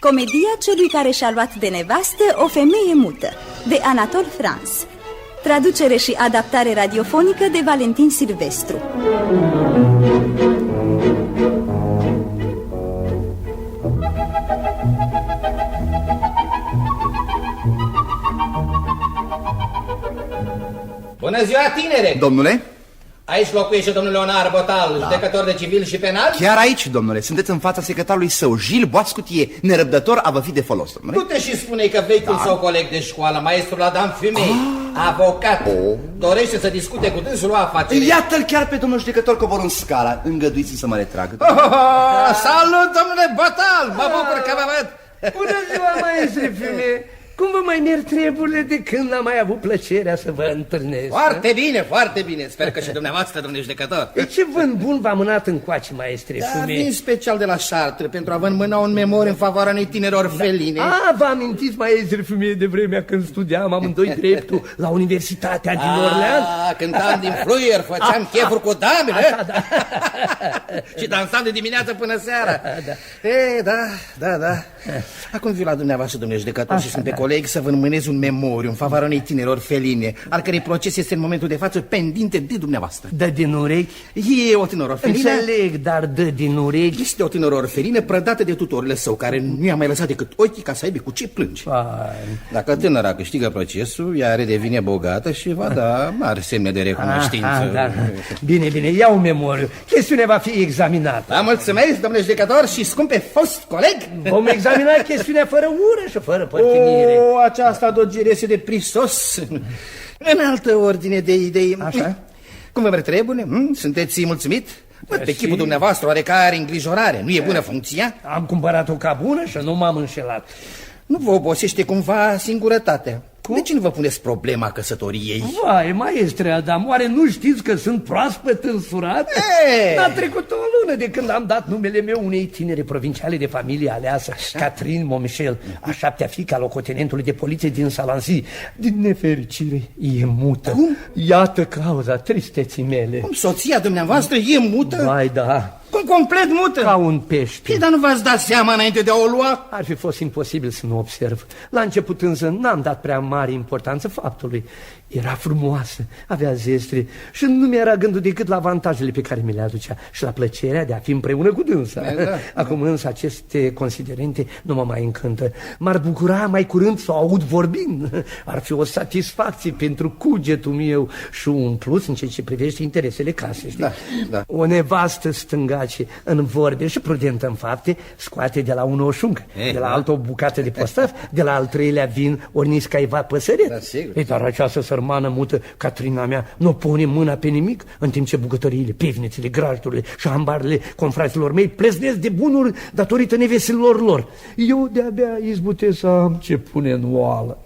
Comedia celui care și-a luat de nevastă o femeie mută, de Anatol France. Traducere și adaptare radiofonică de Valentin Silvestru. Bună ziua, tinere! Domnule? Aici locuiește domnul Leonard Botal, judecător de civil și penal? Chiar aici, domnule, sunteți în fața secretarului său, Gilles Boascutie, nerăbdător a vă fi de folos, domnule. Du-te și spune că vechiul său coleg de școală, maestrul Adam Fumei, avocat, dorește să discute cu dânsul o afacere. Iată-l chiar pe domnul judecător coborând în scala, îngăduiți să mă retrag. Salut, domnule Botal, mă bucur că vă văd. Bună ziua, maestre Fumei. Cum vă mai merg treburile de când am mai avut plăcerea să vă întâlnesc? Foarte bine, foarte bine. Sper că și dumneavoastră, domnule judecător. De ce vânt bun v-a mânat încoace, maestre Fumei? Vin special de la Chartres pentru a vă înmâna un memor în favoarea unei tineri orfeline. Vă amintiți, maestre Fumei, de vremea când studiam amândoi dreptul la Universitatea din Orleans? Cântam din fluier, făceam chefuri cu damele. Și dansam de dimineață până seara. Da. Acum viu la dumneavoastră, domnule judecător, și sunt pe coleg să vă înmânez un memoriu în favoarea unei tineri orfeline, al cărei proces este în momentul de față pendinte de dumneavoastră. Dă din urechi? E o tânără orfelină. Înțeleg, dar dă din urechi? Este o tânără orfelină prădată de tutorele său, care nu i-a mai lăsat decât ochii ca să aibă cu ce plânge. Dacă tânăra câștigă procesul, ea redevine bogată și va da mari semne de recunoștință. Bine, iau memoriu. Chestiunea va fi examinată. Mulțumesc, domnule judecător și scumpe fost coleg. Vom examina chestiunea fără ură și fără părtinire. Aceasta dogere este de prisos. În altă ordine de idei. Așa? Cum vă trebuie? Sunteți mulțumit? Pe chipul dumneavoastră oarecare îngrijorare. Nu e bună funcția? Am cumpărat-o ca bună și nu m-am înșelat. Nu vă obosește cumva singurătatea? De ce nu vă puneți problema căsătoriei? Vai, maestre Adam, oare nu știți că sunt proaspăt însurat? N-a trecut o lună de când am dat numele meu unei tinere provinciale de familie aleasă, Catherine Momichel, a șaptea fiică a locotenentului de poliție din Salancy. Din nefericire, e mută. Cum? Iată cauza tristeții mele. Cum, soția dumneavoastră e mută? Vai, da. Cum, complet mută? Ca un pește. Dar nu v-ați dat seama înainte de a o lua? Ar fi fost imposibil să nu observ. La început însă n-am dat prea mare importanță faptului. Era frumoasă, avea zestre și nu mi-era gândul decât la avantajele pe care mi le aducea și la plăcerea de a fi împreună cu dânsa. Acum însă aceste considerente nu mă mai încântă. M-ar bucura mai curând să o aud vorbind. Ar fi o satisfacție pentru cugetul meu și un plus în ceea ce privește interesele casei. Da. O nevastă stângace în vorbe și prudentă în fapte scoate de la unul o șuncă, de la altă o bucată de postaf, de la al treilea vin o niscaiva păsăret. Da, sigur. Dar această sărmană mută, Catrina mea, nu pune mâna pe nimic, în timp ce bucătăriile, pivnițele, grajdurile și ambarele confraților mei plesnesc de bunuri datorită neveselor lor. Eu de-abia izbutesc să am ce pune în oală.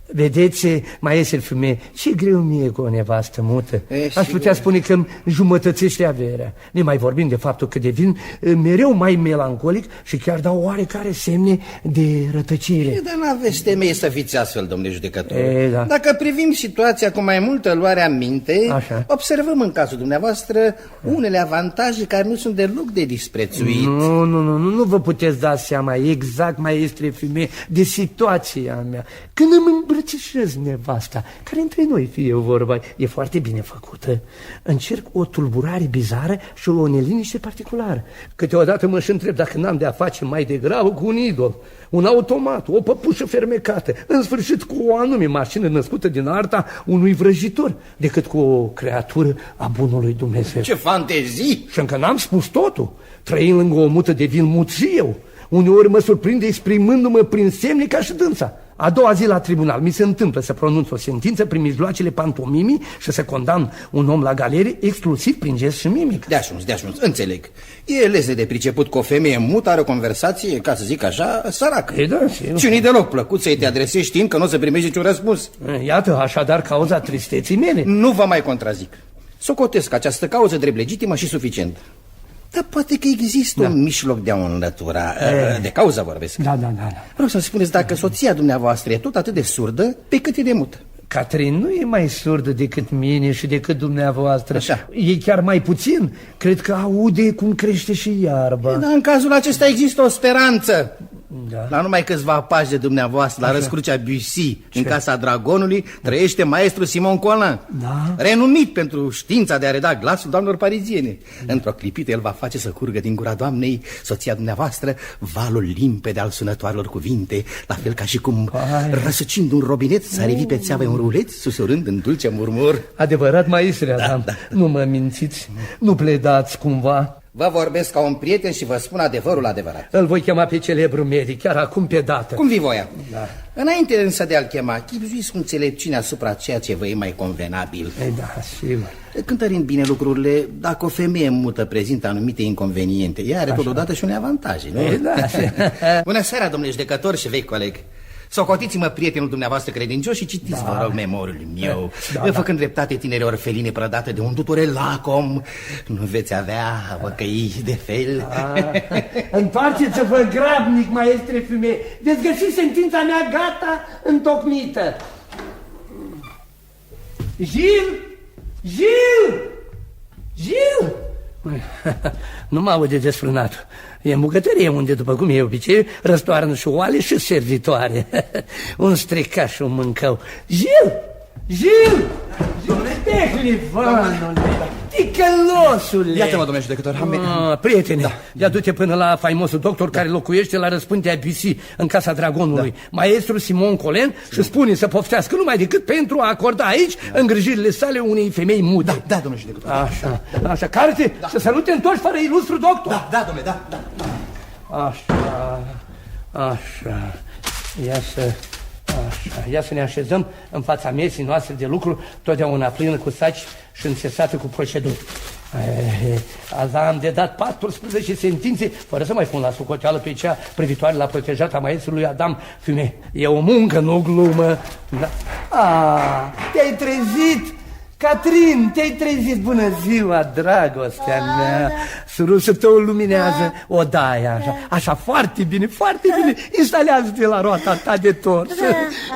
Vedeți, maestre Fumei, ce greu mie cu o nevastă mută. Aș putea spune că îmi jumătățește averea. Ne mai vorbim de faptul că devin mereu mai melancolic și chiar dau oarecare semne de rătăcire. Dar n-aveți temei să fiți astfel, domnule judecător. Da. Dacă privim situația cu mai multă luare aminte, observăm în cazul dumneavoastră unele avantaje care nu sunt deloc de disprețuit. Nu vă puteți da seama exact, maestre Fumei, de situația mea. Când îmi îmbrățișez nevasta, care între noi, fie vorba, e foarte bine făcută, încerc o tulburare bizară și o neliniște particulară. Câteodată mă și întreb dacă n-am de-a face mai degrabă cu un idol, un automat, o păpușă fermecată, în sfârșit cu o anume mașină născută din arta unui vrăjitor, decât cu o creatură a bunului Dumnezeu. Ce fantezii! Și încă n-am spus totul. Trăind lângă o mută devin mut și eu. Uneori mă surprinde exprimându-mă prin semne ca și dânsa. A doua zi la tribunal mi se întâmplă să pronunț o sentință prin mijloacele pantomimii și să condamn un om la galerie exclusiv prin gest și mimic. De ajuns, înțeleg. E lesne de priceput că o femeie mută are o conversație, ca să zic așa, săracă. Și nu-i deloc plăcut să-i te adresezi știind că nu o să primești niciun răspuns. Iată așadar cauza tristeții mele. Nu vă mai contrazic. Socotesc această cauză drept legitimă și suficient. Dar poate că există un mijloc de a o înlătura. De cauză vorbesc. Da. Vreau să-mi spuneți dacă soția dumneavoastră e tot atât de surdă pe cât e de mută. Catrin nu e mai surdă decât mine și decât dumneavoastră. Așa. E chiar mai puțin. Cred că aude cum crește și iarba. Dar în cazul acesta există o speranță. Da. La numai câțiva pași de dumneavoastră, la răscrucea Bussy, în Casa Dragonului, trăiește maestru Simon Colin, renumit pentru știința de a reda glasul doamnelor pariziene. Într-o clipită el va face să curgă din gura doamnei, soția dumneavoastră, valul limpede al sunătoarelor cuvinte, la fel ca și cum, răsucind un robinet, s-a revi pe țeavă un ruleț, susurând în dulce murmur. Adevărat, maestre Adam, nu mă mințiți, nu pledați cumva. Vă vorbesc ca un prieten și vă spun adevărul adevărat. Îl voi chema pe celebru medic, chiar acum pe dată. Cum vi voia. Înainte însă de a-l chema, chipzuiți cu înțelepciune asupra ceea ce vă e mai convenabil. Ei, da, sigur. Cântărind bine lucrurile, dacă o femeie mută prezintă anumite inconveniente, ea are totodată și unele avantaje, nu? Ei, da. Bună seara, domnule judecător și vechi coleg. Socotiți-mă prietenul dumneavoastră credincios și citiți, vă rog, memoriul meu. Făcând dreptate tinere orfeline prădate de un tutore lacom, nu veți avea văcăi de fel. Întoarceți-vă grabnic, maestre Fumet. Veți găsi sentința mea gata, întocmită. Gil! Nu mă aude desfrânatul. E în bucătărie unde, după cum e obicei, răstoarnă și oale și servitoare. Un stricaș, un mâncău. Gil! Tehlivanule, ticălosule! Iată-mă, domnule judecător, prietene, ia du-te până la faimosul doctor care locuiește la răspântea Bussy, în Casa Dragonului, maestru Simon Colin, și spune să poftească numai decât pentru a acorda aici îngrijirile sale unei femei mude. Da, domnule judecător. Așa, care-te să nu te întorci fără ilustru doctor. Da, domnule, da. Așa, ia să ne așezăm în fața mesii noastre de lucru, totdeauna plină cu saci și înțesată cu proceduri. Azi am de dat 14 sentințe, fără să mai pun la socoteală pe cea privitoare la protejata maestrului Adam Fumet. E o muncă, nu o glumă. Te-ai trezit! Catrin, te-ai trezit, bună ziua, dragostea mea. Surusul tău luminează odaia, așa, foarte bine, instalează-te la roata ta de tors.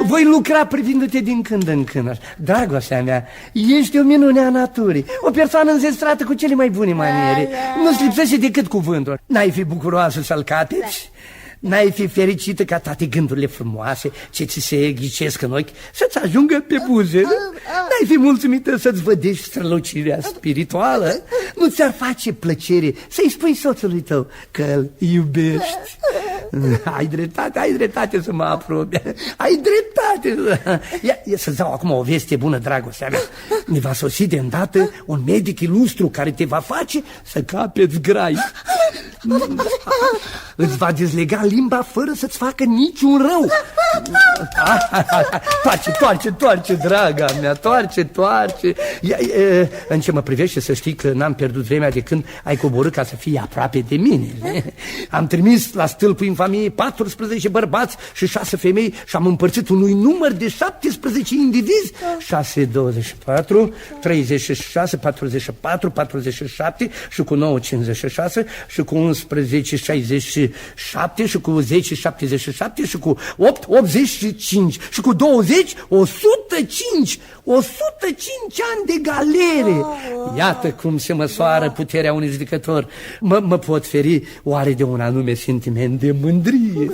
Voi lucra privindu-te din când în când. Dragostea mea, ești o minune a naturii, o persoană înzestrată cu cele mai bune maniere. Nu-ți lipsește decât cuvântul. N-ai fi bucuroasă să-l capeți? N-ai fi fericită ca toate gândurile frumoase ce ți se ghicesc în ochi să-ți ajungă pe buze? N-ai fi mulțumită să-ți vădești strălucirea spirituală? Nu ți-ar face plăcere să-i spui soțului tău că îl iubești? Ai dreptate să mă aprobi. Ai dreptate. Ia să-ți dau acum o veste bună, dragostea mea. Ne va sosi de îndată un medic ilustru care te va face să capeți grai. Îți va dezlega limba fără să-ți facă niciun rău. Toarce, draga mea, toarce. În ce mă privește, să știi că n-am pierdut vremea de când ai coborât ca să fii aproape de mine. Am trimis la stâlpul infamiei 14 bărbați și 6 femei și am împărțit unui număr de 17 indivizi. 6, 24, 36, 44, 47 și cu 9, 56 și cu 11, 67 și cu 10, 77 și cu 8, 85 și cu 20, 105 ani de galere. Iată cum se măsoară puterea unui judecător. Mă pot feri oare de un anume sentiment de mândrie?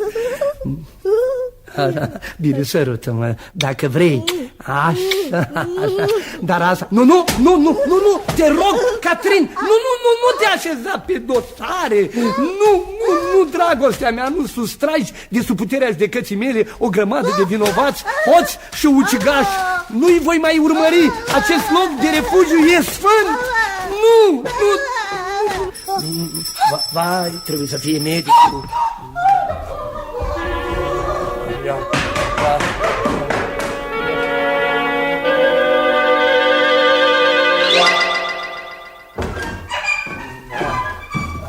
Bine, sărută-mă, dacă vrei. Așa. Dar asta... Nu, te rog, Catrin, nu te așeza pe dosare. Nu, dragostea mea, nu sustragi de sub puterea judecății mele o grămadă de vinovați, hoți și ucigași. Nu-i voi mai urmări. Acest loc de refugiu e sfânt. Nu. Vai, trebuie să fie medicul.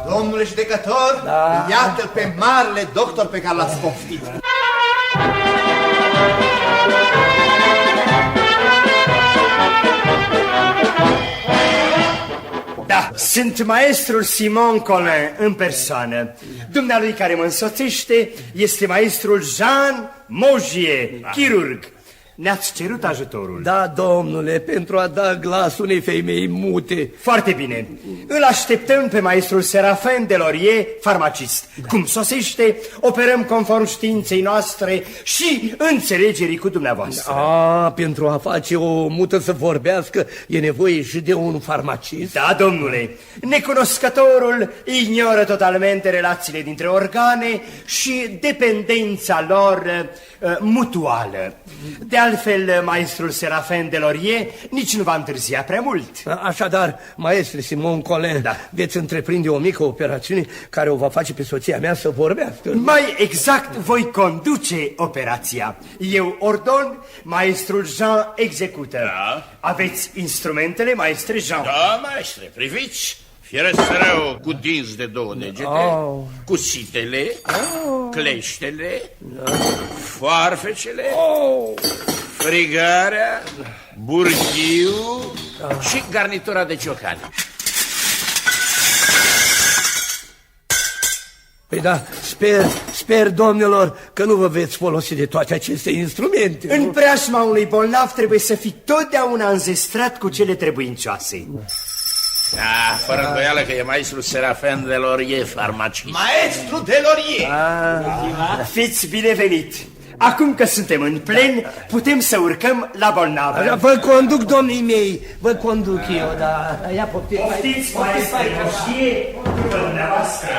Domnule judecător, iată-l pe marele doctor pe care l-ați poftit. Sunt maestrul Simon Colin în persoană. Dumnealui care mă însoțește este maestrul Jean Mogier, chirurg. Ne-ați cerut ajutorul. Da, domnule, pentru a da glas unei femei mute. Foarte bine. Îl așteptăm pe maestrul Serafin Delorier, farmacist. Cum sosește, operăm conform științei noastre și înțelegerii cu dumneavoastră. Pentru a face o mută să vorbească e nevoie și de un farmacist? Da, domnule. Necunoscătorul ignoră totalmente relațiile dintre organe și dependența lor mutuală. De altfel, maestrul Serafin Delorier nici nu va întârzia prea mult. Așadar, maestre Simon Colin, veți întreprinde o mică operațiune care o va face pe soția mea să vorbească. Mai exact, voi conduce operația. Eu ordon, maestrul Jean execută. Da. Aveți instrumentele, maestre Jean? Da, maestre, priviți. Fierăstrău cu dinți de 2 degete, cuțitele, cleștele, foarfecele, frigarea, burghiul și garnitura de ciocani. Păi da, sper, domnilor, că nu vă veți folosi de toate aceste instrumente. În preajma unui bolnav trebuie să fii totdeauna înzestrat cu cele trebuincioase. Da, fără îndoială că e maestrul Serafin Delorier, farmacist. Maestru Delorier! Fiți binevenit! Acum că suntem în plen, putem să urcăm la bolnavă. Vă conduc, domnii mei, vă conduc eu, dar ia poftiți. Poftiți, maestre Mogier, după dumneavoastră.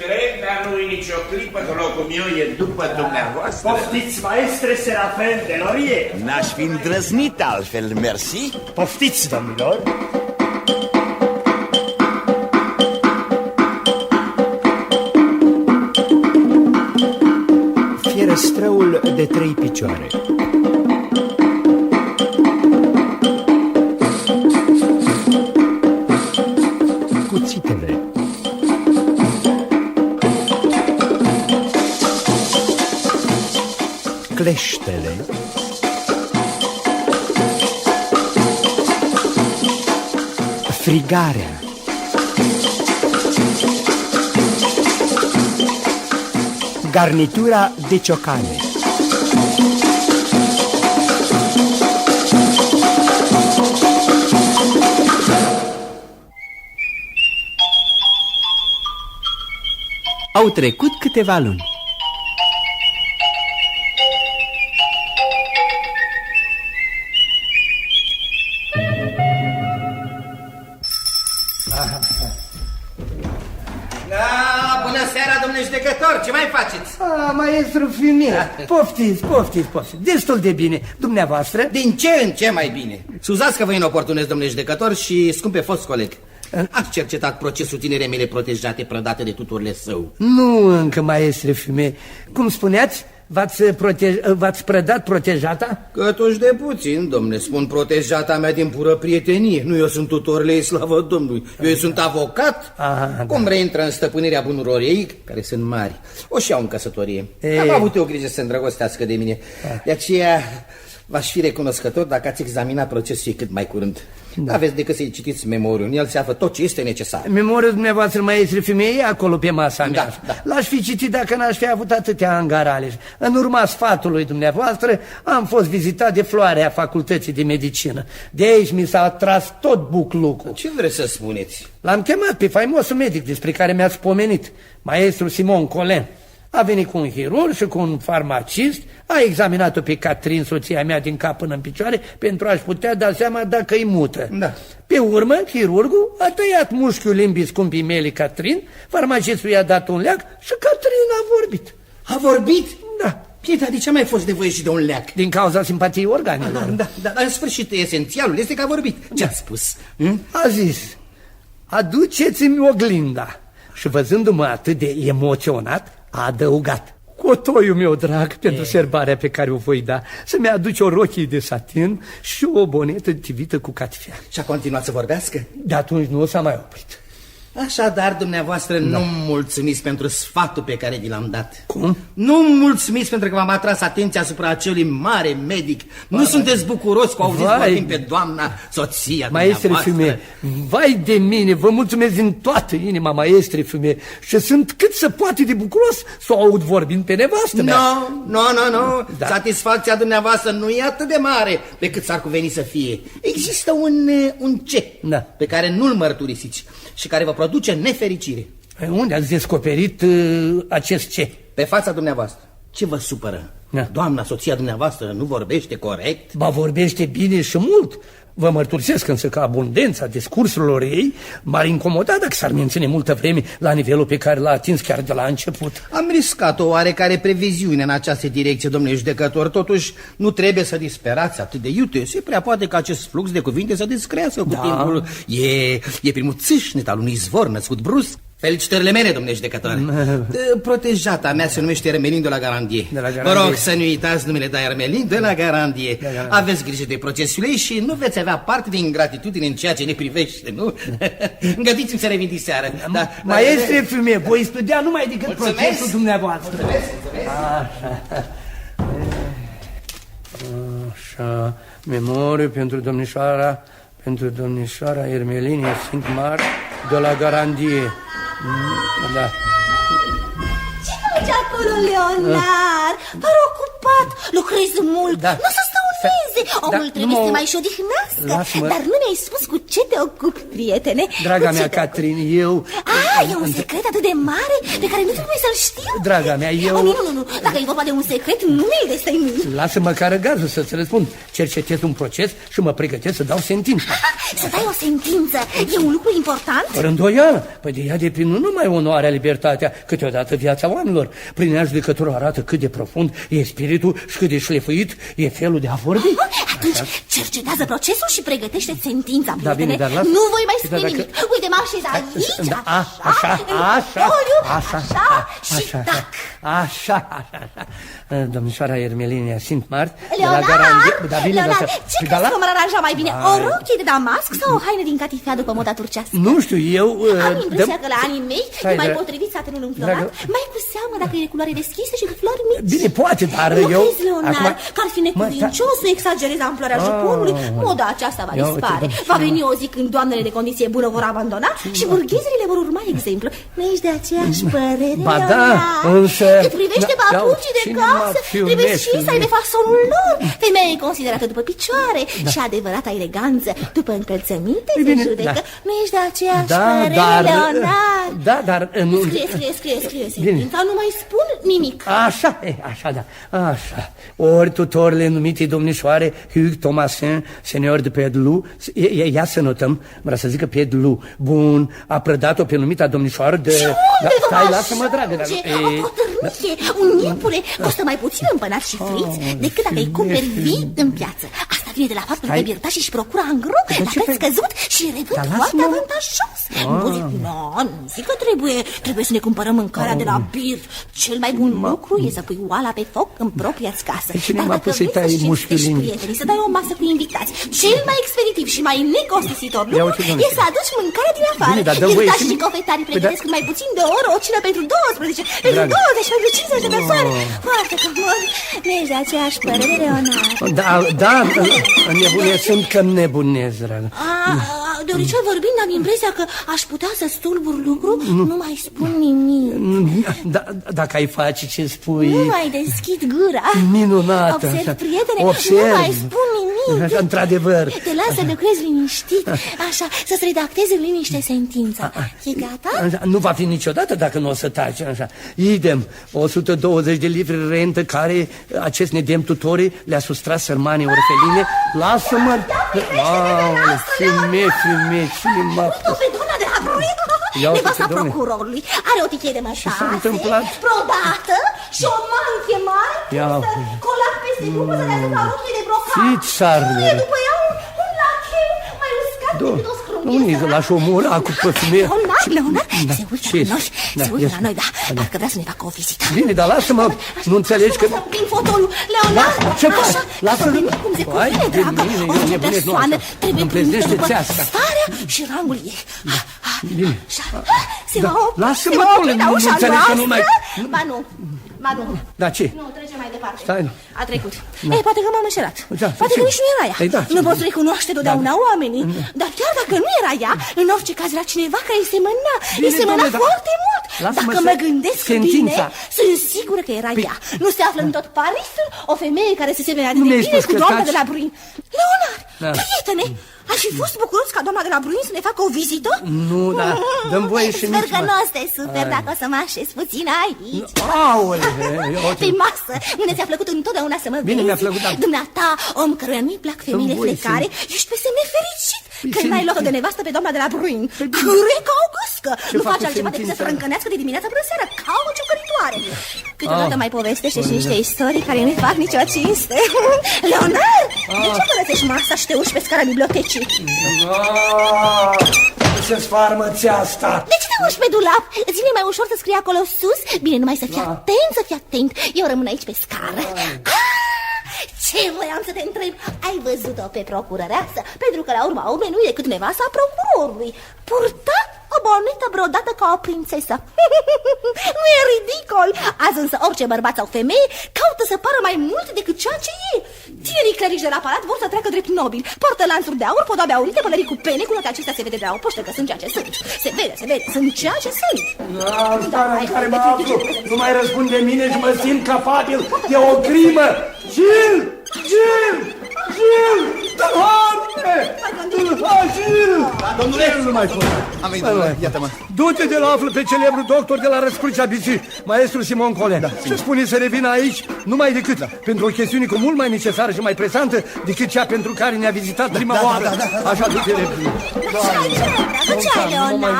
Trec, dar nu-i nicio clipă, că locul meu e după dumneavoastră. Poftiți, maestre Serafin Delorier. N-aș fi îndrăznit altfel, mersi. Poftiți, domnilor. Fierăstrăul de 3 picioare. Cuțitele. Cleștele. Frigarea. Garnitura de ciocane. Au trecut câteva luni. Bună seara, domnule judecător, ce mai faceți? Maestru Fumea, poftiți. Destul de bine. Dumneavoastră? Din ce în ce mai bine. Scuzați că vă inoportunez, domnule judecător, și scumpe fost coleg. Ați cercetat procesul tinerei mele protejate prădate de tuturile său? Nu încă, maestre Fumea. Cum spuneați? V-ați prădat protejata? Cătuși de puțin, domnule, spun protejata mea din pură prietenie. Nu eu sunt tutorul ei, slavă Domnului. Eu sunt avocat. Cum reintră în stăpânirea bunurilor ei, care sunt mari, o și iau în căsătorie. Am avut eu grijă să se îndrăgostească de mine. De aceea v-aș fi recunoscător dacă ați examinat procesul cât mai curând. Aveți decât să-i citiți memoriul, în el se află tot ce este necesar. Memoriul dumneavoastră, maestre Fumea, e acolo pe masa mea. L-aș fi citit dacă n-aș fi avut atâtea angarale. În urma sfatului dumneavoastră am fost vizitat de floarea facultății de medicină. De aici mi s-a tras tot buclucul. Ce vreți să spuneți? L-am chemat pe faimosul medic despre care mi-ați pomenit, maestrul Simon Colin. A venit cu un chirurg și cu un farmacist, a examinat-o pe Catherine, soția mea, din cap până în picioare, pentru a-și putea da seama dacă e mută. Pe urmă, chirurgul a tăiat mușchiul limbii scumpii mele, Catherine, farmacistul i-a dat un leac și Catherine a vorbit. A vorbit? Da. Dar de ce mai fost nevoie și de un leac? Din cauza simpatiei organelor. Dar în sfârșit, esențialul este că a vorbit. Ce a spus? A zis: aduceți-mi oglinda. Și văzându-mă atât de emoționat, a adăugat: cotoiul meu drag, pentru serbarea pe care o voi da, să-mi aduci o rochie de satin și o bonetă tivită cu catifea. Și a continuat să vorbească? De atunci nu s-a mai oprit. Așadar, dumneavoastră nu mulțumiți pentru sfatul pe care vi l-am dat. Cum? Nu mulțumiți pentru că v-am atras atenția asupra acelui mare medic. Nu sunteți bucuroși că auziți vorbim pe doamna soția Maestre Fume, vai de mine, vă mulțumesc din toată inima, maestre Fume, și sunt cât se poate de bucuros să o aud vorbind pe nevastă mea. Nu. Da. Satisfacția dumneavoastră nu e atât de mare pe cât s-ar cuveni să fie. Există un ce pe care nu-l mărturisiți și care vă produce nefericire. Unde ați descoperit acest ce? Pe fața dumneavoastră. Ce vă supără? Doamna, soția dumneavoastră, nu vorbește corect? Ba, vorbește bine și mult. Vă mărturisesc însă că abundența discursurilor ei m-ar incomoda dacă s-ar menține multă vreme la nivelul pe care l-a atins chiar de la început. Am riscat o oarecare previziune în această direcție, domnule judecător, totuși nu trebuie să disperați atât de iute. Se prea poate ca acest flux de cuvinte să descrească cu timpul. E primul țâșnet al unui izvor născut brusc. Felicitările mele, domnule judecător. Protejata mea se numește Ermelin de la Garandie. Vă rog să nu uitați numele de Ermelin de la Garandie. Aveți grijă de procesul ei și nu veți avea parte de ingratitudine în ceea ce ne privește, nu? Îngădiți-mi să revin diseară. Maestre Fume, voi studia numai decât procesul dumneavoastră. Mulțumesc. Așa, memoriu pentru domnișoara Ermelinia Sint-Mar de la Garandie. Da. Ce faci acolo, Leonard? Pare ocupat, lucrezi mult, nu să stăuneze. Omul trebuie să mai și odihnească. Dar nu mi-ai spus cu ce te ocupi, prietene. Draga mea, Catrin, eu... E un secret atât de mare pe care nu trebuie să-l știu? Draga mea, eu... Nu, dacă e vorba de un secret, nu mi-l destăinui. Lasă-mă ca răgazul să-ți răspund. Cercetez un proces și mă pregătesc să dau sentință. Să dai o sentință e un lucru important? Fără îndoială. Păi de ea depind nu numai onoarea, libertatea, câteodată viața oamenilor. Prin ea judecătorul arată cât de profund e spiritul și cât de șlefuit e felul de a vorbi. Atunci cercetează procesul și pregătește sentința, prietene. Bine, dar nu voi mai spune nimic. Uite, mă așez aici. Așa. Domnișoara Ermelinia Sint-Mart de la Leonard, Garandie. Leonard, ce crezi că m-ar aranja mai bine? O rochie de damasc sau o haină din catifea după moda turcească? Nu știu, eu... Am impresia că la anii mei e mai potrivit satinul înflorat, mai cu seamă dacă e de culoare deschisă și cu flori mici. Bine, poate, dar eu... Nu crezi, Leonard, că ar fi necuvincios să exagerezi amploarea juponului? Moda aceasta va dispare. Va veni o zi când doamnele de condiție bună vor abandona și burghezile vor urma exemplu. Nu ești de aceeași părere, Leonard? Însă... Cât privește papucii de casă, trebuie și să aibă fasonul lor. Femeia e considerată după picioare și adevărata eleganță după încălțăminte se judecă. Nu ești de aceeași părere, Leonard? Da, dar... Scrie sentința, nu mai spun nimic. Așa. Ori tutorile numite domnișoare Hugues Thomasin, senior de Pedlu, ia să notăm, vreau să zic că Pedlu, bun, a prădat-o pe numita domnișoară de... Stai, lasă-mă, dragă. O cotărâie, un iepure, costă mai puțin împănat și friț decât dacă îi cumperi vii în piață. Asta vine de la faptul că birtașii își procură angro la preț scăzut și revând foarte avantajos. Nu zic că trebuie să ne cumpărăm mâncarea de la bir. Cel mai bun lucru e să pui oala pe foc în propria-ți casă. Dar dacă vrei să-și invitești prietenii, să dai o masă cu invitați, cel mai expeditiv și mai necostisitor lucru e să aduci mâncarea din afară. Birtașii și cofetarii pregătesc mai puțin de o oră o cină pentru 12, pentru 20, pentru 50 de persoane. Foarte comod. Nu ești de aceeași părere, Leonard? Da, nebunesc, sunt că nebunesc, dragă. De oricel vorbind, am impresia că aș putea să stulbur lucru, nu mai spun nimic. Dacă ai face ce spui... Nu mai deschid gura. Minunată. Observ, prietene, nu mai spun nimic. Într-adevăr. Te las să lucrezi liniștit, așa, să-ți redactezi în liniște sentința. E gata? Nu va fi niciodată dacă nu o să taci, așa. Idem, 120 de livri rentă care acest nedemn tutore le-a sustras sărmane orfeline. Lasă-mă! Femeie, cine m-a... Uite-o pe doamna de la Bruido, nevasta procurorului. Are o tichie de mătase, prodată și o manchie mare, cu o lac peste după să le aducă o rochie de brocat. E după ea un lacheu mai uscat decât o scrumiesă. Nu, lași omul ăla cu păfume. Leonard, se uită la noi, dacă vrea să ne facă o vizită. Bine, dar lasă-mă, nu înțelegi că... Prin fotolul, Leonard, ce faci? Lasă-l. Cum se cuvine, dragă, orice persoană trebuie primită după starea și rangul ei. Bine. Se va opri, lasă-mă, se va opri Tole, la nu ușa înțeleg că nu mai... noastră. Ba nu. Da, ce? Nu, trece mai departe. Stai, nu. A trecut. Ei, poate că m-am înșelat. Da, Poate că nici nu era ea. Ei, da, Nu poți recunoaște totdeauna oamenii. Dar chiar dacă nu era ea, în orice caz era cineva care îi semăna. Îi semăna domnule, foarte mult. lasă-mă Dacă să- mă gândesc sentința. bine, sunt sigură că era ea. Nu se află în tot Parisul o femeie care se semene atât Nu de mi-ai bine spus cu că doamna stați- de la Bruin. Leonard, Da. prietene, aș fi fost bucuros ca doamna de la Bruin să ne facă o vizită? Nu, dar dăm voie și Sper nici că mă- nu o să te super dacă o să mă așez puțin aici. Aole, Pe masă, unde ți-a plăcut întotdeauna să mă Bine, vezi. mi-a plăcut, dar- Dumneata, om căruia nu-i plac femeile Îmi voi flecare, ești pe semne fericit că Păi, n-ai luat-o de nevastă pe doamna de la Bruin. Cred ca o găscă. Nu fac face cu altceva decât să sentința? frâncănească de dimineața până seara, ca o ciocăritoare. Câteodată mai povestește și niște istorii care nu-i fac nicio cinste. Leonard, de ce părăsești masa și te urci pe scara bibliotecii? Se sfarmă-ți asta. De ce te urci pe dulap? Îți vine mai ușor să scrie acolo sus? Bine, numai să fii atent, să fii atent. Eu rămân aici pe scară. Ce voiam să te întreb? Ai văzut-o pe procurăreasă? Pentru că la urma urmei nu e decât nevasta procurorului. Purta o bonetă brodată ca o prințesă. Nu e ridicol? Azi însă orice bărbat sau femeie caută să pară mai mult decât ceea ce e. Tinerii clerici de la palat vor să treacă drept nobil. Poartă lanțuri de aur, podoabe aurite, pălării cu pene. Cu toate acestea se vede de la o poștă că sunt ceea ce sunt. Se vede, sunt ceea ce sunt. În starea în care mă aflu, nu mai răspunde mine și mă simt capabil de o crimă. Gil! Tălhane! Gil! Domnule, Nu mai pot. am venit, domnule, iată-mă. Du-te de la află pe celebrul doctor de la Răscrucea Bici, maestru Simon Cole. Și spune să revină aici numai decât pentru o chestiune cu mult mai necesară și mai presantă decât cea pentru care ne-a vizitat prima oară. Așa, du-te repede. Ce ai, Leonard?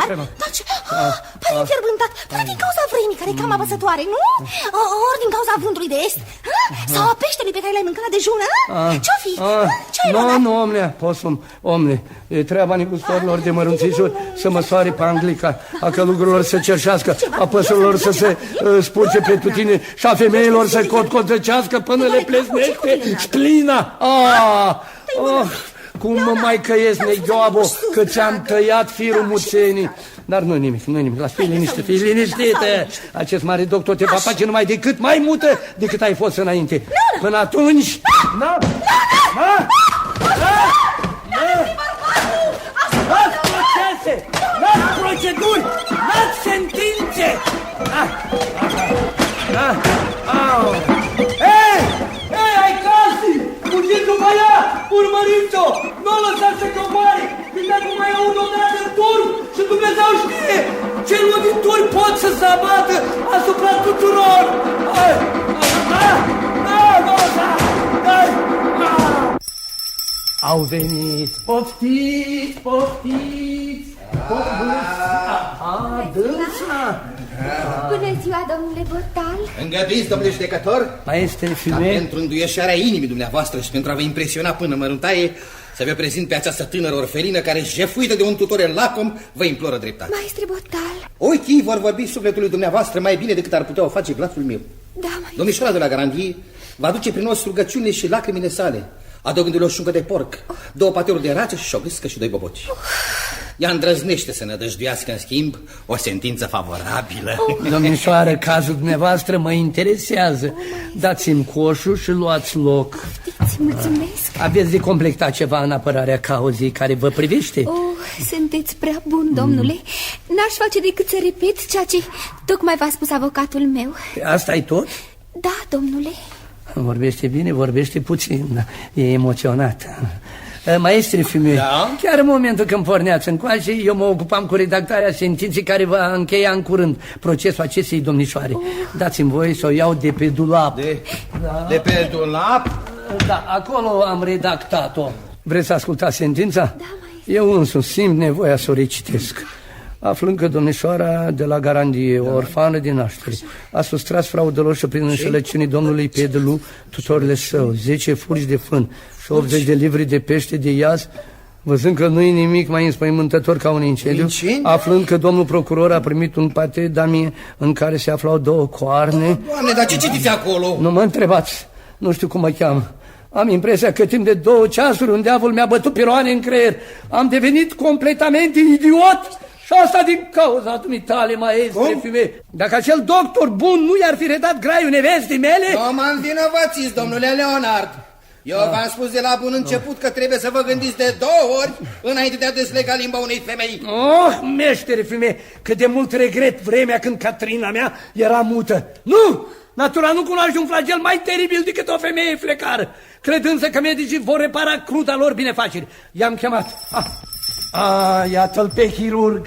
Pare înfierbântat. Poate din cauza vremii care e cam apăsătoare, nu? Ori din cauza vântului de est. Sau a peștelui pe care l-ai mâncat la dejun, ce-o fi? Ce-ai, Leonard? Nu, omule, posum, omule, e treaba negustorilor de mărunțișuri să măsoare pe Anglica, a călugărilor să cerșească, a păsărilor să se spurce pe tutine și a femeilor să cotcotăcească până le plesnește splina. Cum mă mai căiesc, neghioabo, că ți-am tăiat firul muțenii. Dar nu nimic, las, fii liniștită. Acest mare doctor te va face numai decât mai mută decât ai fost înainte. Până atunci... Las procese, las proceduri, las sentințe. Hei, ai casii, fugiți după ea, urmăriți-o, nu o lăsați să coboare, fiindcă acum mai e un odată în turn și Dumnezeu știe ce lovituri pot să se abată asupra tuturor. Au venit, poftiți, dânsa. Bună ziua, domnule Botal. Îngăduiți, domnule judecător, Maestre ca Fumet, pentru înduieșarea inimii dumneavoastră și pentru a vă impresiona până măruntaie, să vă prezint pe această tânără orfelină care, jefuită de un tutore lacom, vă imploră dreptate. Maestre Botal. Ochii vor vorbi sufletului dumneavoastră mai bine decât ar putea o face glasul meu. Da, maestre. Domnișoara de la Garandie va duce prin noi rugăciunile și lacrimile sale, adăugându-le o șuncă de porc, 2 pateuri de rață și o gâscă și 2 boboci. Ea îndrăznește să nădăjduiască, în schimb, o sentință favorabilă. domnișoară, cazul dumneavoastră mă interesează. Dați-mi coșul și luați loc. Îți mulțumesc. Aveți de completat ceva în apărarea cauzei care vă privește? Sunteți prea bun, domnule. N-aș face decât să repet ceea ce tocmai v-a spus avocatul meu. Asta e tot? Da, domnule. Vorbește bine, vorbește puțin, e emoționat. Maestre Fumet, Da? chiar în momentul când porneați încoace, eu mă ocupam cu redactarea sentinței care va încheia în curând procesul acestei domnișoare. Dați-mi voie să o iau de pe dulap. De pe dulap? Da, acolo am redactat-o. Vreți să ascultați sentința? Da, maestre. Eu însumi simt nevoia să o recitesc. Aflând că domnișoara de la Garandie, o orfană din naștere, a sustras fraudeloși prin înșelăciunii domnului Pedelu tutorile său, 10 furci de fân și 80 de livri de pește de iaz, văzând că nu-i nimic mai înspăimântător ca un incendiu, aflând că domnul procuror a primit un pate damie în care se aflau 2 coarne... Doamne, dar ce citiți acolo? Nu mă întrebați, nu știu cum mă cheamă. Am impresia că timp de 2 ceasuri un diavol mi-a bătut piroane în creier. Am devenit completamente idiot Și asta din cauza dumitale, maestre, fime. Dacă acel doctor bun nu i-ar fi redat graiul nevestei mele... Nu mă învinovățiți, domnule Leonard. Eu v-am spus de la bun început că trebuie să vă gândiți de 2 ori înainte de a deslega limba unei femei. Oh, meștere, fime, cât de mult regret vremea când Catrina mea era mută. Nu! Natura nu cunoaște un flagel mai teribil decât o femeie flecară. Cred însă că medicii vor repara cruda lor binefaceri. I-am chemat. Iată-l pe chirurg.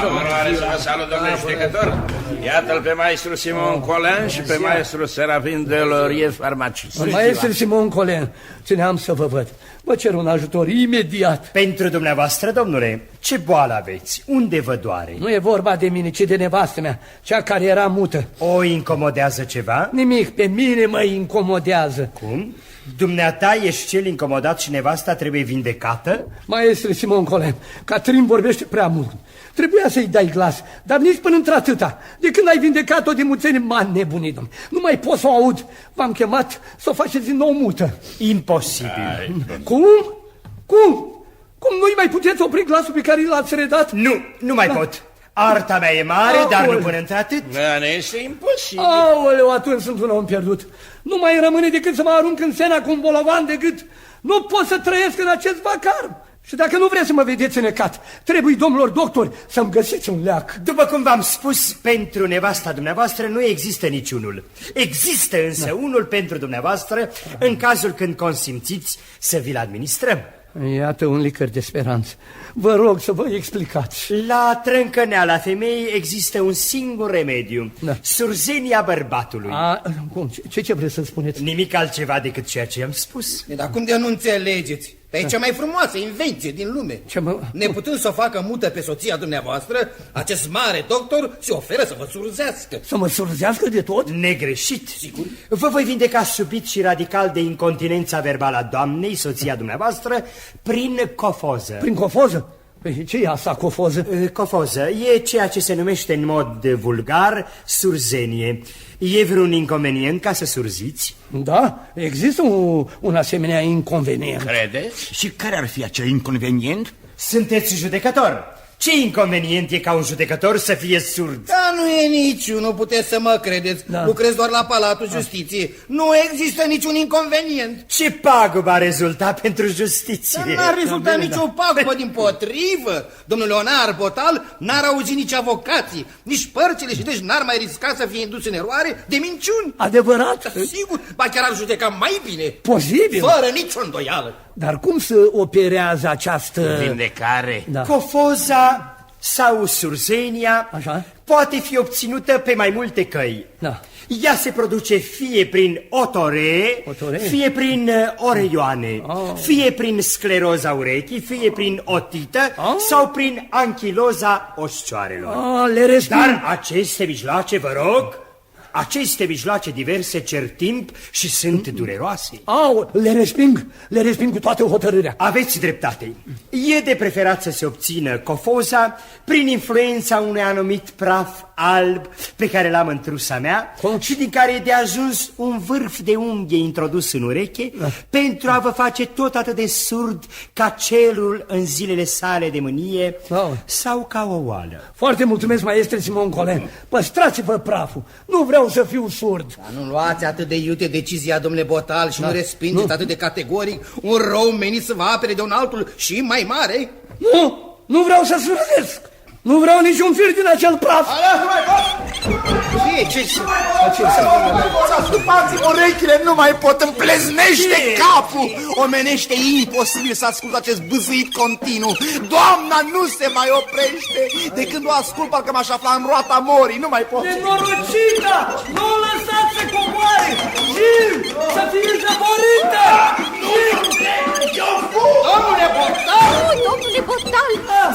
Onoare să vă salut, domnule judecător. Iată-l pe maestru Simon Colin și pe maestru Serafin Delorie, farmacist. Maestru Simon Colin, țineam să vă văd. Vă cer un ajutor imediat. Pentru dumneavoastră, domnule, ce boală aveți? Unde vă doare? Nu e vorba de mine, ci de nevastă mea, cea care era mută. O incomodează ceva? Nimic, pe mine mă incomodează. Cum? Dumneata ești cel incomodat și nevasta trebuie vindecată? Maestre Simon Colin, Catrin vorbește prea mult. Trebuia să-i dai glas, dar nici până într-atâta. De când ai vindecat-o de muțenie, m-a nebunit, domnule. Nu mai pot să o aud. V-am chemat să o faceți din nou mută. Imposibil. Cum? Cum nu-i mai puteți opri glasul pe care l-ați redat? Nu mai pot. Arta mea e mare, dar nu până într-atât. Da, este imposibil. Aoleu, atunci sunt un om pierdut. Nu mai rămâne decât să mă arunc în sena cu un bolovan de gât. Nu pot să trăiesc în acest vacar. Și dacă nu vreți să mă vedeți înecat, trebuie, domnilor doctori, să-mi găsiți un leac. După cum v-am spus, pentru nevasta dumneavoastră nu există niciunul. Există însă unul pentru dumneavoastră în cazul când consimțiți să vi-l administrăm. Iată un licăr de speranță. Vă rog să vă explicați. La trâncăneala femeii există un singur remediu. Surzenia bărbatului. Cum? Ce vreți să spuneți? Nimic altceva decât ceea ce am spus. Dar cum de nu înțelegeți? Pe cea mai frumoasă invenție din lume. Neputând să o facă mută pe soția dumneavoastră, acest mare doctor se oferă să vă surzească. Să mă surzească de tot? Negreșit. Sigur. Vă voi vindeca subit și radical de incontinența verbală a doamnei, soția dumneavoastră, prin cofoză. Prin cofoză? Păi ce e asta, cofoză? Cofoză e ceea ce se numește în mod vulgar surzenie. E vreun inconvenient ca să surziți? Da, există un asemenea inconvenient. Credeți? Și care ar fi acel inconvenient? Sunteți judecător. Ce inconvenient e ca un judecător să fie surd? Da, nu e niciunul, puteți să mă credeți. Lucrez doar la Palatul Justiției. Nu există niciun inconvenient. Ce pagubă a rezultat pentru justiție? Dar n-ar rezulta nicio pagubă, dimpotrivă. Domnul Leonard Botal n-ar auzi nici avocații, nici părțile și deci n-ar mai risca să fie indus în eroare de minciuni. Adevărat? Sigur, ba chiar ar judeca mai bine. Posibil? Fără nicio îndoială. Dar cum se operează această... Vindecare? Da. Cofoza sau surzenia poate fi obținută pe mai multe căi. Da. Ea se produce fie prin otore, fie prin oreioane, fie prin scleroza urechii, fie prin otită sau prin anchiloza oscioarelor. Dar aceste mijloace, vă rog, aceste mijloace diverse cer timp și sunt dureroase. Le resping cu toată hotărârea. Aveți dreptate. E de preferat să se obțină cofoza prin influența unui anumit praf alb pe care l-am în trusa mea și din care e de ajuns un vârf de unghie introdus în ureche pentru a vă face tot atât de surd ca celul în zilele sale de mânie sau ca o oală. Foarte mulțumesc, maestre Simon Colin. Păstrați-vă praful. Nu vreau să fiu surd. Dar nu luați atât de iute decizia, domnule Botal, și nu respingeți atât de categoric un rău menit să vă apere de un altul și mai mare. Nu vreau să surzesc. Nu vreau niciun fir din acel praf. Ascultați, urechile nu mai pot, împleznește capul. Omenește, e imposibil să ascult acest bâzâit continuu. Doamna nu se mai oprește. De când o ascult, parcă m-aș afla în roata morii. Nu mai pot. Nenorocită! Nu o lăsați să coboare! Jim! Să fie zăborită! Domnule Botal! Domnule Botal!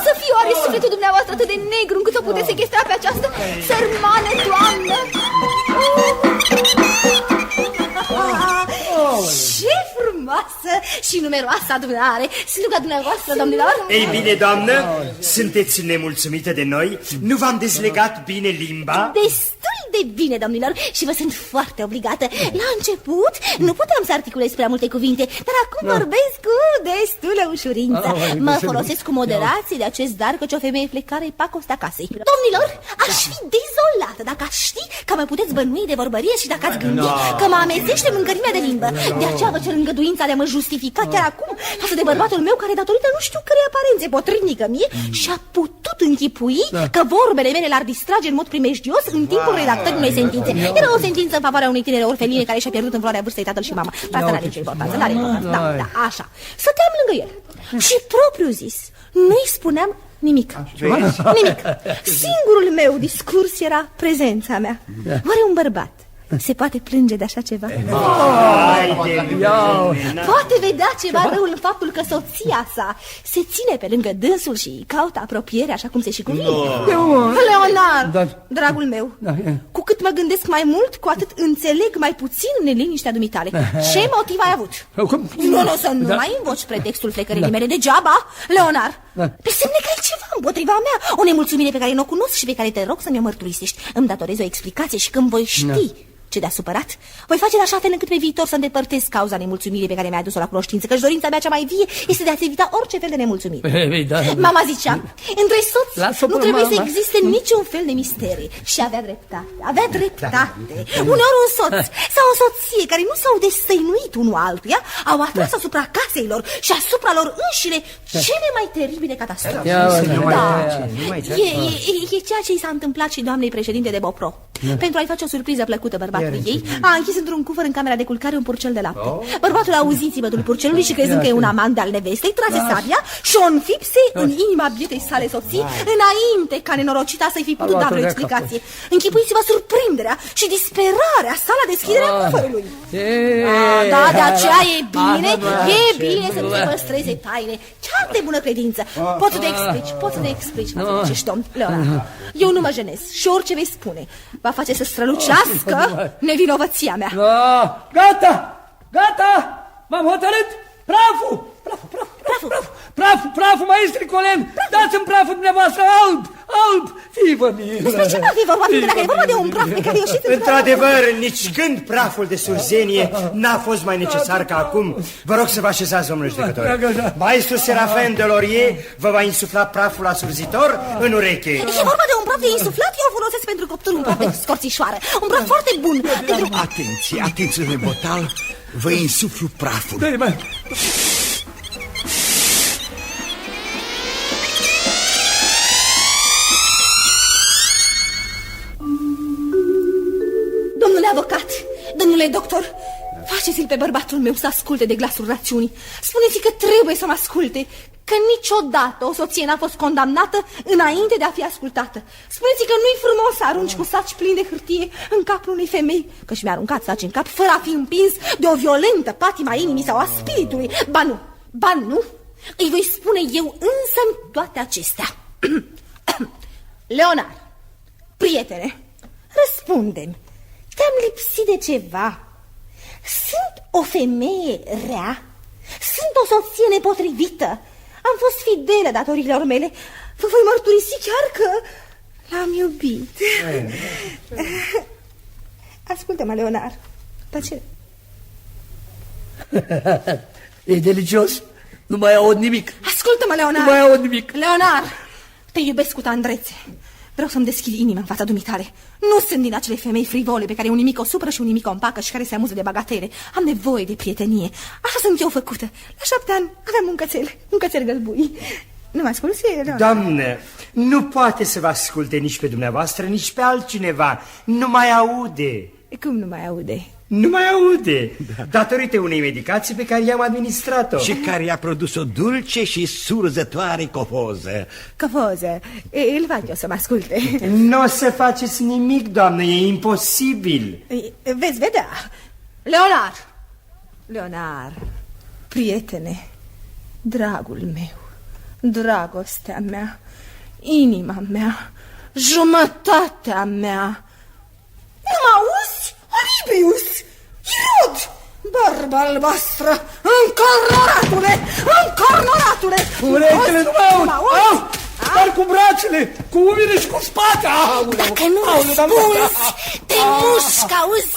Să fie oare sufletul dumneavoastră atât de negru încât o puteți sequestra pe această sărmană doamnă? Ce frumoasă și numeroasă adunare! Sluga dumneavoastră, domnilor! Ei bine, doamnă, sunteți nemulțumită de noi? Nu v-am dezlegat bine limba? Destul de bine, domnilor, și vă sunt foarte obligată. La început nu puteam să articulez prea multe cuvinte, dar acum vorbesc cu destulă ușurință. Mă folosesc cu moderație de acest dar, căci o femeie flecare e pacostea casei. Domnilor, aș fi dezolată dacă aș ști că mă puteți bănui de vorbărie și dacă ați gândi că mă amezește mâncărimea de limbă. De aceea vă cer îngăduința de a mă justifica chiar acum față de bărbatul meu care, datorită nu știu cărei aparențe potrivnică mie, și-a putut închipui că vorbele mele l-ar distrage în mod primejdios în timpul redactării unei sentințe. Era o sentință în favoarea unei tinere orfeline care și-a pierdut în floarea vârstei tatăl și mama. Asta n-are nicio importanță, n-are importanță. Da, așa. Stăteam lângă el și propriu zis nu-i spuneam nimic. Nimic. Singurul meu discurs era prezența mea. Oare un bărbat se poate plânge de așa ceva? Poate vedea ceva rău în faptul că soția sa se ține pe lângă dânsul și caută apropiere așa cum se și cuvine? Leonard, dragul meu, cu cât mă gândesc mai mult, cu atât înțeleg mai puțin neliniștea dumitale. Ce motiv ai avut? Nu, să nu mai invoci pretextul flecării mele degeaba, Leonard. Pe semne că ai ceva împotriva mea, o nemulțumire pe care nu o cunosc și pe care te rog să mi-o mărturisești. Îmi datorez o explicație și când voi ști ce de-a supărat, voi face în așa fel încât pe viitor să îndepărtez cauza nemulțumirii pe care mi-a adus-o la cunoștință, căci dorința mea cea mai vie este de a-ți evita orice fel de nemulțumire. Mama zicea, între soți nu trebuie să existe niciun fel de misterii. Și avea dreptate. Uneori un soț sau o soție care nu s-au destăinuit unul altuia au atras asupra caselor și asupra lor înșine cele mai teribile catastrofe. E ceea ce i s-a întâmplat și doamnei președinte de Bopro. Pentru a-i face o surpriză plăcută bărbatului ei, a închis într-un cufăr în camera de culcare un purcel de lapte. Bărbatul a auzit țipătul purcelului și crezând că e un amant de-al nevestei, trase sabia și o înfipse în inima bietei sale soții, înainte ca nenorocita să-i fi putut da vreo explicație. Închipuiți-vă surprinderea și disperarea sa la deschiderea cufărului. Da, de aceea e bine să nu se păstreze taine. Chiar de bună credință. Poți să te explici, acești domn Leonard. Eu nu mă jenez și orice vei spune va face să strălucească nevinovăția mea. Gata! M-am hotărât! Praful, maestri Colen! Dați-mi praful dumneavoastră alb! Fii-vă milă! Despre ce n-a fi vorba, dacă e vorba de un praf pe care eu știți? Într-adevăr, nici când praful de surzenie n-a fost mai necesar ca acum. Vă rog să vă așezați, domnule judecător. Maestru Serafin de Laurier vă va insufla praful asurzitor în ureche. E vorba de un praf de insuflat, eu o folosesc pentru copturi, un praf de scorțișoară. Un praf foarte bun. Atenție, Botal, vă insuflu praful. Domnule avocat, domnule doctor, faceți-l pe bărbatul meu să asculte de glasul rațiunii. Spuneți-i că trebuie să mă asculte, că niciodată o soție n-a fost condamnată înainte de a fi ascultată. Spuneți-i că nu-i frumos să arunci cu saci plini de hârtie în capul unei femei, că și mi-a aruncat saci în cap fără a fi împins de o violentă patima inimii sau a spiritului. Ba nu, îi voi spune eu însă-mi toate acestea. Leonard, prietene, răspunde-mi, te-am lipsit de ceva? Sunt o femeie rea? Sunt o soție nepotrivită? Am fost fidelă datorilor mele. Vă voi mărturisi chiar că l-am iubit. Ascultă-mă, Leonard. Tăcere. E delicios. Nu mai aud nimic. Ascultă-mă, Leonard. Nu mai aud nimic. Leonard, te iubesc cu tandrețe. Vreau să-mi deschid inima în fața dumitale. Nu sunt din acele femei frivole pe care un nimic o supără și un nimic o împacă și care se amuză de bagatele. Am nevoie de prietenie. Așa sunt eu făcută. La 7 ani aveam un cățel gălbui. Nu mă asculți? Doamnă, nu poate să vă asculte nici pe dumneavoastră, nici pe altcineva. Nu mai aude. Cum nu mai aude? Nu mai aude, datorită unei medicații pe care i-am administrat-o. Și care i-a produs o dulce și surzătoare cofoză. Cofoză? Îl fac eu să mă asculte. Nu o să faceți nimic, doamnă, e imposibil. Veți vedea. Leonard, prietene, dragul meu, dragostea mea, inima mea, jumătatea mea. Nu mă auzi? Olibius! Irod! Barba albastră! Încornoratule! Urechile nu mă aud! Dar cu brațele, cu umile și cu spate. Dacă nu răspunzi, te mușc, auzi?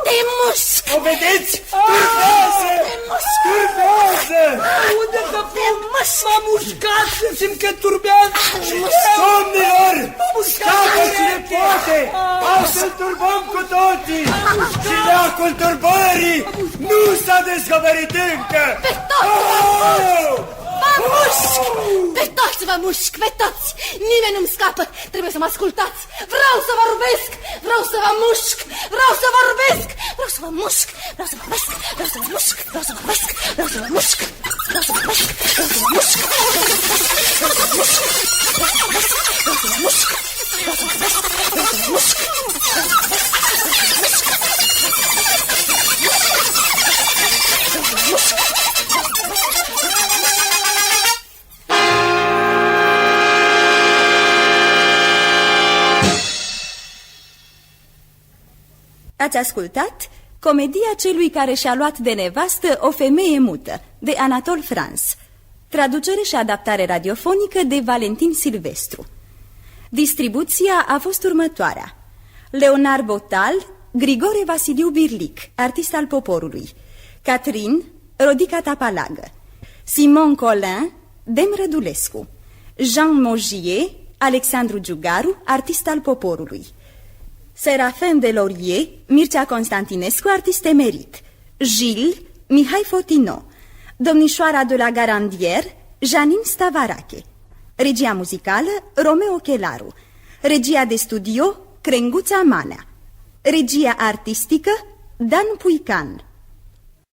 Te mușc! O vedeți? Turbează! Turbează! Unde să fug? M-a mușcat, se simt că turbează. Domnilor! Scapă cine poate! Au să-l turbăm cu toții! Și leacul turbării nu s-a descoperit încă! Pe toți! Vă mușc! Pe toți vă mușc, pe toți! Nimeni nu-mi scapă! Trebuie să mă ascultați! Vreau să vorbesc! Vreau să vă mușc! Vreau să vorbesc! Vreau să vă mușc! Vreau să vorbesc! Vreau să vă mușc! Vreau să vorbesc! Vreau să vă mușc! Vreau să vorbesc! Vreau să vă mușc! Vreau să vă mușc! Vreau să vorbesc! Vreau să vă mușc! Vreau să vorbesc! Vreau să vă mușc! Ați ascultat Comedia celui care și-a luat de nevastă o femeie mută, de Anatol France. Traducere și adaptare radiofonică de Valentin Silvestru. Distribuția a fost următoarea: Leonard Botal, Grigore Vasiliu Birlic, artist al poporului; Catherine, Rodica Tapalagă; Simon Colin, Dem Rădulescu; Jean Mogier, Alexandru Giugaru, artist al poporului; Serafin Delorier, Mircea Constantinescu, artist emerit; Gilles, Mihai Fotino; Domnișoara de la Garandier, Janine Stavarache; regia muzicală, Romeo Chelaru; regia de studio, Crenguța Manea; regia artistică, Dan Puican.